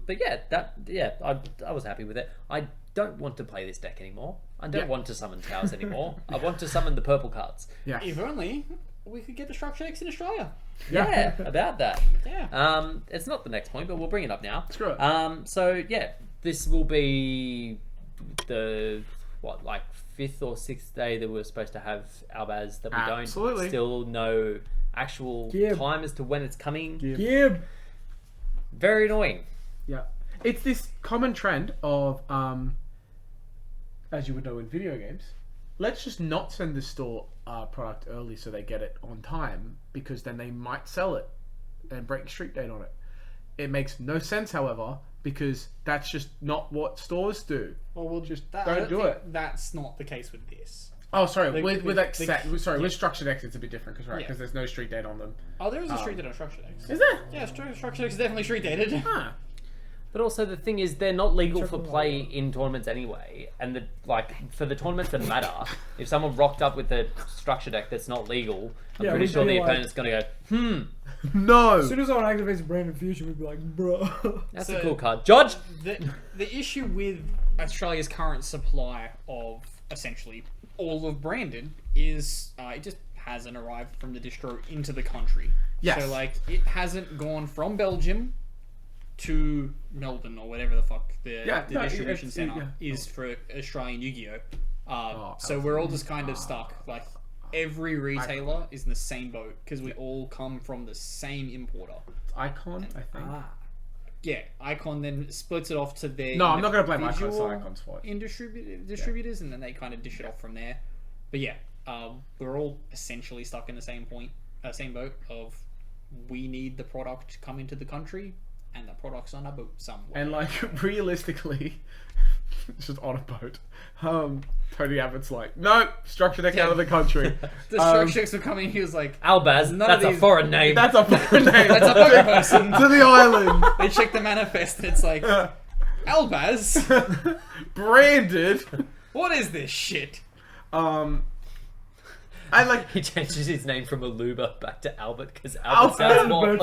But I was happy with it. I don't want to play this deck anymore. I don't want to summon towers anymore. I want to summon the purple cards. Yeah. If only we could get the structure decks in Australia. Yeah, about that. Yeah. It's not the next point, but we'll bring it up now. Screw it. So yeah, this will be the fifth or sixth day that we're supposed to have Albaz that we don't still know actual time as to when it's coming. Gib. Very annoying. Yeah. It's this common trend of, as you would know in video games, let's just not send the store product early so they get it on time, because then they might sell it and break street date on it. It makes no sense, however, because that's just not what stores do. Well, we'll just I don't do think it. That's not the case with this. Oh, sorry. With structured decks, it's a bit different because there's no street date on them. Oh, there is a street date on structure decks. Is there? Yeah, structure decks is definitely street dated. Huh. But also the thing is, they're not legal for play in tournaments anyway. And for the tournaments that matter, if someone rocked up with a structure deck that's not legal, I'm pretty sure the opponent's going to go, No. As soon as someone activates Brandon Fusion, we'd be like, bro. That's a cool card. Judge! The issue with Australia's current supply of essentially all of Brandon is it just hasn't arrived from the distro into the country. Yes. So it hasn't gone from Belgium to Melbourne or whatever the fuck the distribution center is for Australian Yu-Gi-Oh. So we're all just kind of stuck. Every retailer is in the same boat because we all come from the same importer. Icon, I think. Yeah, Icon then splits it off to their... No, I'm not going to blame Icon. It's Icon's fault. Distributors, and then they kind of dish it off from there. But yeah, we're all essentially stuck in the same boat of we need the product to come into the country, and the product's on a boat somewhere. And realistically, it's just on a boat. Tony Abbott's like, no, structure deck out of the country. The structure decks were coming. He was like, Albaz, that's a foreign name. That's a foreign name. That's a foreign person. To the island. They check the manifest, and it's like, Albaz, branded. What is this shit? He changes his name from Aluba back to Albert because Albert sounds more.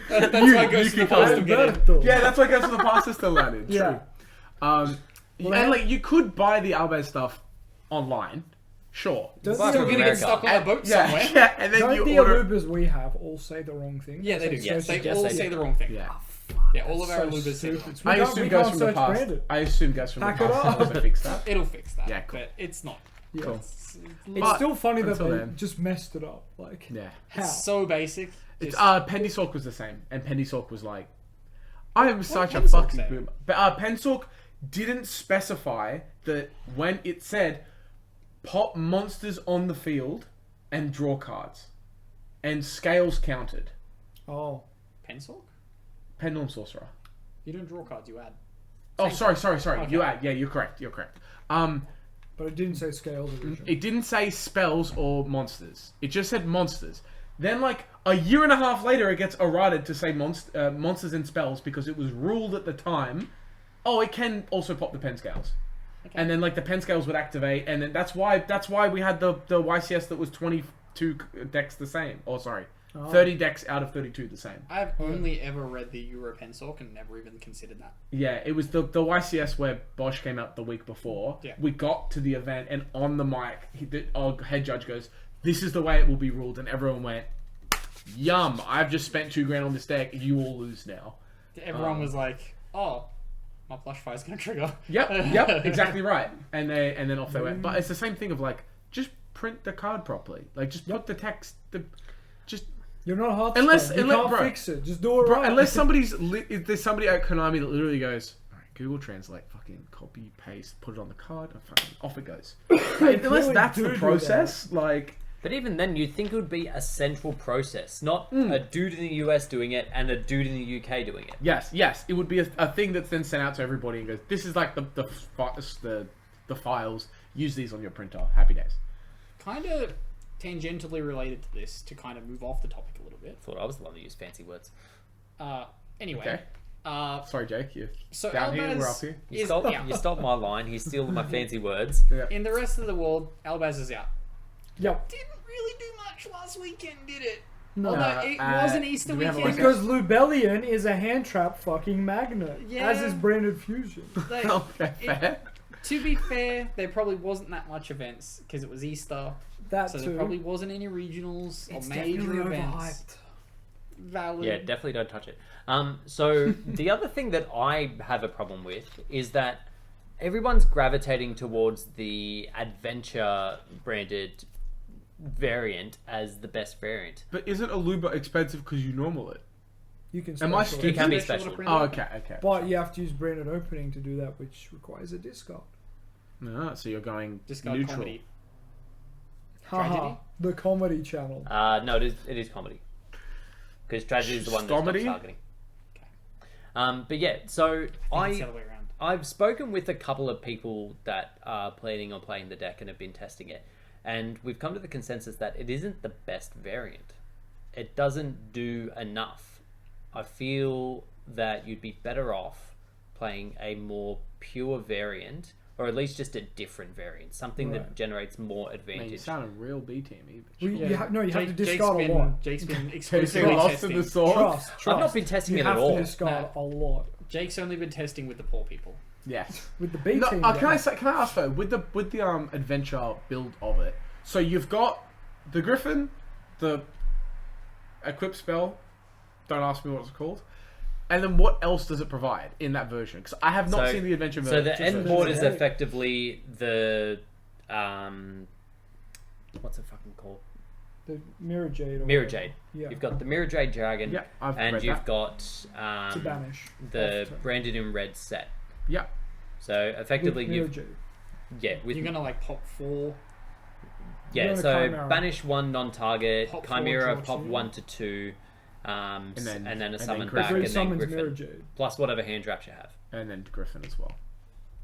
That's why it goes to the past to get it. Yeah, that's why it goes to the past system, Landon. Yeah. And you could buy the Albaz stuff online, sure. Still gonna get stuck on a boat somewhere. Yeah, and then Don't the Alubas we have all say the wrong thing? Yeah, they do. Yes, They yes, all they say do. the wrong thing. Yeah. Yeah, all of our Alubas say the wrong thing. I assume goes from the past. Brandon. I assume goes from the Hack it past. up. To fix that. It'll fix that. Yeah, cool. But it's not. Yeah. Cool. It's still funny that until they then. just messed it up. Yeah. How? It's so basic. It's, Pendysork was the same, and Pendysork was like, I am such a Pensork fucking say? boomer. But Pensork didn't specify that when it said pop monsters on the field and draw cards, and scales counted. Oh. Pencil? Pendulum Sorcerer. You don't draw cards, you add. Oh, sorry. Okay. You add. Yeah, you're correct. But it didn't say scales originally. It didn't say spells or monsters. It just said monsters. Then, a year and a half later, it gets errated to say monsters and spells because it was ruled at the time. Oh, it can also pop the pen scales. Okay. And then, the pen scales would activate, and then that's why we had the YCS that was 22 decks the same. 30 decks out of 32 the same. I've only ever read the Euro Pensork and never even considered that. Yeah, it was the YCS where Bosch came out the week before. Yeah. We got to the event, and on the mic, our head judge goes, "This is the way it will be ruled," and everyone went, "Yum! I've just spent $2,000 on this deck. You all lose now." Everyone was like, "Oh, my plush fire's gonna trigger." Yep, exactly right. And then off they went. But it's the same thing of just print the card properly. Just put the text. You're not hard. You can't fix it. Just do it right. Unless there's somebody at Konami that literally goes, "Alright, Google Translate, fucking copy, paste, put it on the card, and fucking off it goes." Unless that's the process, But even then, you'd think it would be a central process, not a dude in the US doing it and a dude in the UK doing it. Yes, it would be a thing that's then sent out to everybody and goes, "This is the files. Use these on your printer. Happy days." Kind of tangentially related to this, to kind of move off the topic a little bit. Thought I was the one that used fancy words. Anyway. Okay. Sorry, Jake. You So down here, Albaz we're up here. You stole my line. He's stealing my fancy words. Yeah. In the rest of the world, Albaz is out. Yep. Didn't really do much last weekend, did it? No, it wasn't Easter weekend. Because Lubellion is a hand trap fucking magnet, as is Branded Fusion. Fair. To be fair, there probably wasn't that much events because it was Easter. There probably wasn't any regionals or major events. Valid. Yeah, definitely don't touch it. So the other thing that I have a problem with is that everyone's gravitating towards the adventure branded variant as the best variant. But isn't Aluba expensive because you normal it? You can. Am I stupid? It can be special. Oh, okay. But you have to use branded opening to do that, which requires a discard. No, so you're going discard neutral. Comedy. Haha, the comedy channel. No, it is comedy. Because tragedy is the one that's not targeting. Okay. But yeah, so I've spoken with a couple of people that are planning on playing the deck and have been testing it. And we've come to the consensus that it isn't the best variant. It doesn't do enough. I feel that you'd be better off playing a more pure variant, or at least just a different variant, something that generates more advantage. Man, you sound a real B team. You have to discard a lot. Jake's been exclusively testing. In the sauce. Trust. I've not been testing it at all. You have to discard a lot. Jake's only been testing with the poor people. Yes. With the B team. Can I ask though, with the adventure build of it? So you've got the Griffin, the equip spell. Don't ask me what it's called. And then what else does it provide in that version? Because I have not seen the adventure version. So the end board is effectively the what's it fucking called? The Mirror Jade. Mirror Jade. Yeah. You've got the Mirror Jade Dragon. Yeah, and you've got to banish the branded in red set. Yeah. So effectively with Mirror Jade. Yeah, you're gonna like pop 4. Yeah, so Chimera. Banish 1 non-target, pop Chimera, pop 1 to 2, and then a summon back, and then Griffin. Plus whatever hand traps you have. And then Griffin as well.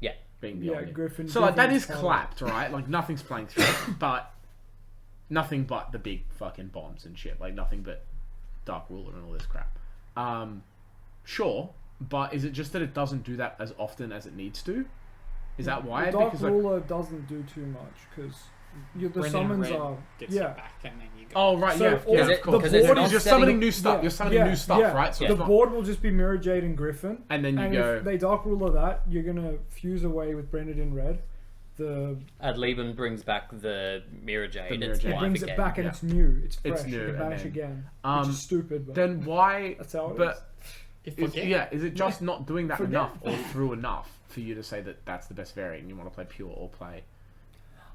Yeah. Being the Griffin. So like that is clapped, right? Like nothing's playing through it, but nothing but the big fucking bombs and shit. Like nothing but Dark Ruler and all this crap. Sure, but is it just that it doesn't do that as often as it needs to? Is that why? The Dark Ruler doesn't do too much because the summons are back and then you go. Oh right, so the board is just summoning new stuff. You're summoning new stuff, right? So the board will just be Mirror Jade and Griffin, and then you go. If they Dark Ruler that, you're gonna fuse away with Branded in red. Adliban brings back the Mirror Jade. It brings it back and it's new. It's fresh. It's new. You can banish again. Which is stupid. But then why? That's how it is. Is it just not doing that enough or through enough for you to say that that's the best variant and you want to play pure or play?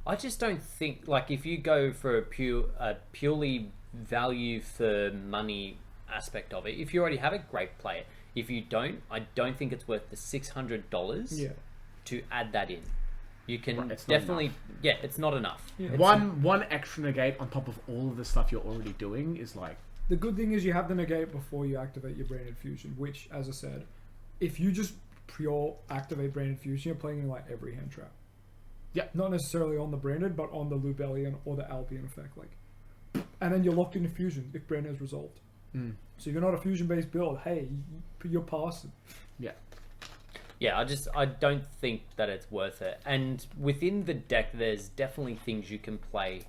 I just don't think, like, if you go for a purely value for money aspect of it, if you already have it, great, play it. If you don't, I don't think it's worth the $600 to add that in. You can definitely, it's not enough. Yeah. One extra negate on top of all of the stuff you're already doing is like... The good thing is you have the negate before you activate your Branded Fusion, which, as I said, if you just pure activate Branded Fusion, you're playing in like every hand trap. Yeah, not necessarily on the branded, but on the Lubellion or the Albion effect, like, and then you're locked into fusion if branded is resolved. So if you're not a fusion-based build, hey, you're passing. Yeah, I don't think that it's worth it. And within the deck, there's definitely things you can play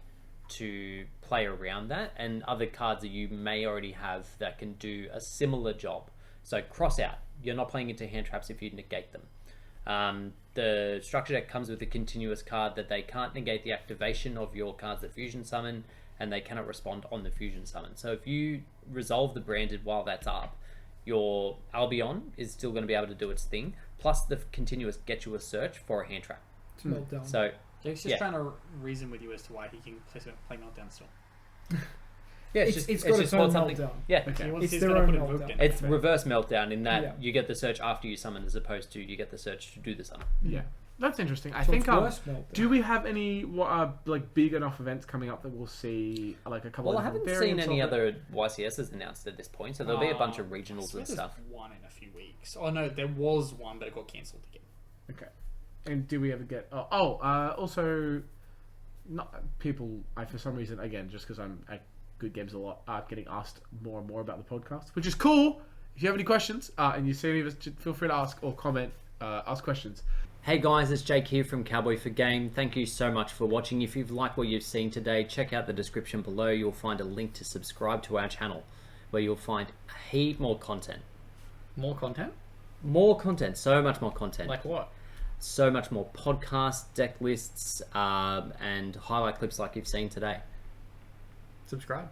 to play around that, and other cards that you may already have that can do a similar job. So cross out. You're not playing into hand traps if you negate them. The structure deck comes with a continuous card that they can't negate the activation of your cards that fusion summon, and they cannot respond on the fusion summon. So if you resolve the branded while that's up, your Albion is still going to be able to do its thing, plus the continuous get you a search for a hand trap. It's Meltdown. So Jake's just trying to reason with you as to why he can play Meltdown still. Yeah, it's got its own meltdown. Yeah, okay. It's their own meltdown. It's reverse meltdown in that you get the search after you summon, as opposed to you get the search to do the summon. Yeah, that's interesting. I think. Do we have any like big enough events coming up that we'll see like a couple? Well, of I haven't seen any other YCSs announced at this point, so there'll be a bunch of regionals and stuff. One in a few weeks. Oh no, there was one, but it got cancelled again. Okay. And do we ever get? Also, not people. For some reason, again, just because I'm at Good Games a lot, are getting asked more and more about the podcast, which is cool. If you have any questions and you see any of us, feel free to ask or comment, ask questions. Hey guys, it's Jake here from Cowboy for Game. Thank you so much for watching. If you've liked what you've seen today, check out the description below. You'll find a link to subscribe to our channel, where you'll find a heap more content. More content? More content. So much more content. Like what? So much more podcasts, deck lists, and highlight clips like you've seen today. Subscribe.